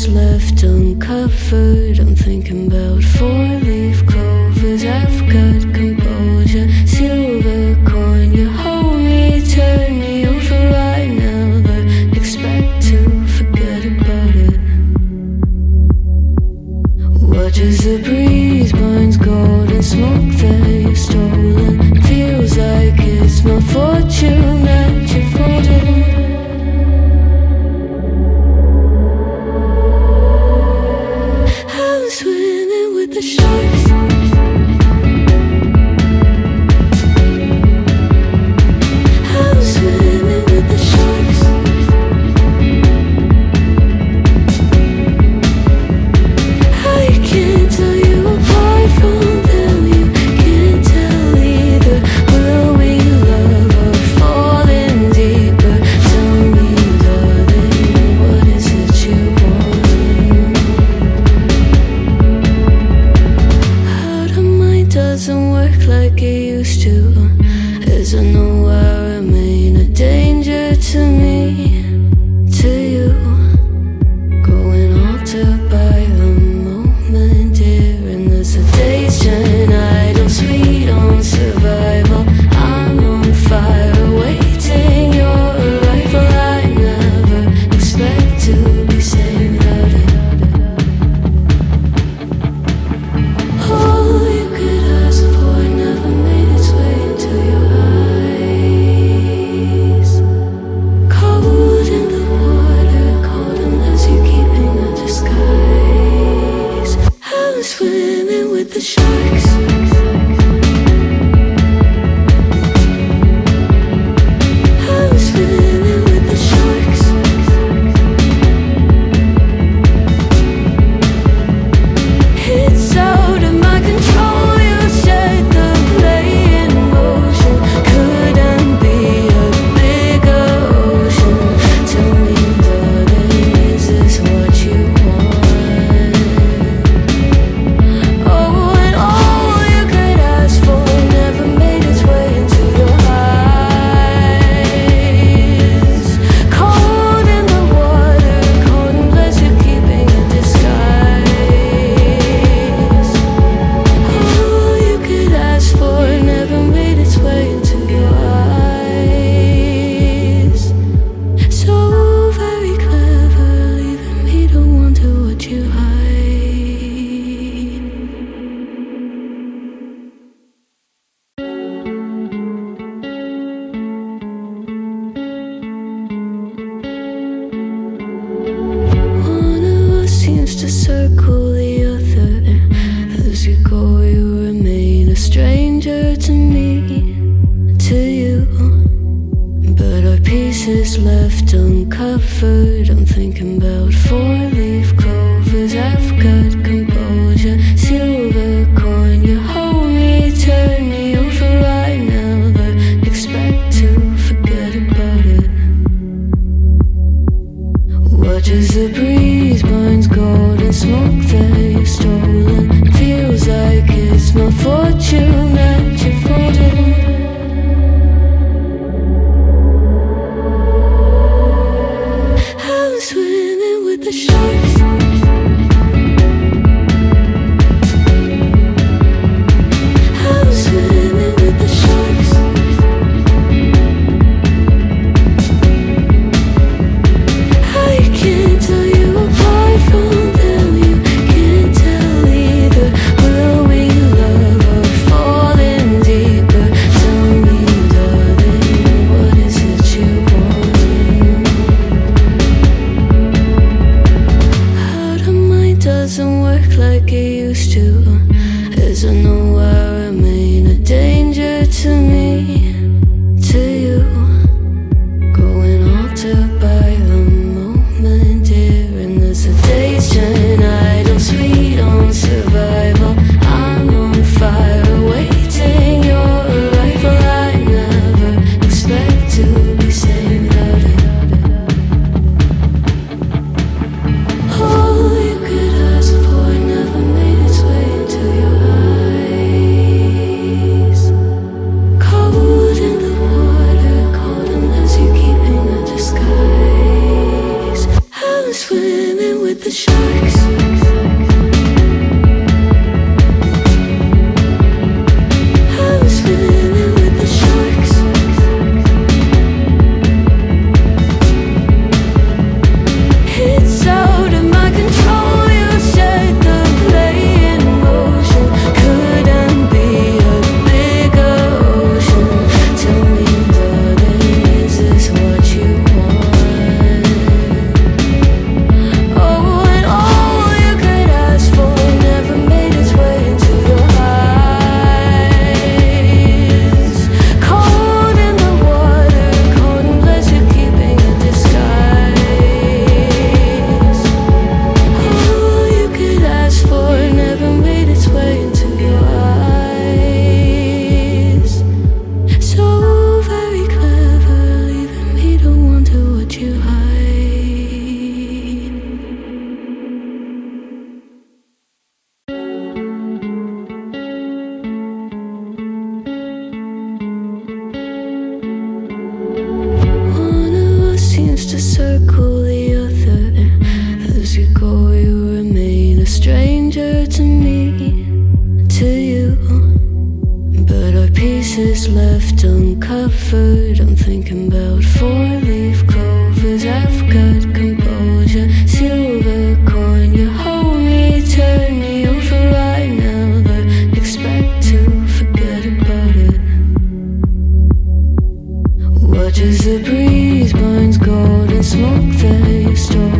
pieces left uncovered. I'm thinking about four-leaf clovers. I've got composure, silver coin. You hold me, turn me over right now, but expect to forget about it. Watch as the breeze burns golden smoke that you've stolen. Feels like it's my fortune that you've holding. I'm swimming with the sharks. I'm swimming with the sharks. I can't tell you apart from them. You can't tell either. Will we love or fall in deeper? Tell me, darling, what is it you want? Out of mind doesn't work like it used to. As I know I remain a danger to me, to you. Going altered by the moment, dear. And as the days turn idle, sweet on survival, I'm on fire, waiting your arrival. I never expect to be sane without it. All you could ask for never made its way into your eyes. Cold in the water, cold unless you're keeping a disguise. I'm swimming with the sharks. I'm swimming with the sharks. It's out of my control. You set the play in motion. Couldn't be a bigger ocean. Tell me, darling, is this what you want? Oh, and all you could ask for never made its way into your eyes. Cold in the water, cold unless you're keeping a disguise. All you could ask for never made its way into your eyes. So very clever, leaving me to wonder what you hide. One of us seems to circle the other, and as you go, you remain a stranger to me, to you. But our pieces left uncovered. I'm thinking about four-leaf clovers. I've got composure, silver coin. You hold me, turn me over right now, but expect to forget about it. Watch as the breeze burns golden smoke that you've stolen. Feels like it's my fortune that you've holding. I'm swimming with the sharks. I'm swimming with the sharks. I can't tell you apart from them. You can't to circle the other, and as you go you remain a stranger to me, to you. But our pieces left uncovered, I'm thinking about four-leaf clovers. I've got composure, silver coin, you hold me, turn me over right now, but expect to forget about it. Watch as the breeze burns gold and smoke that you stole.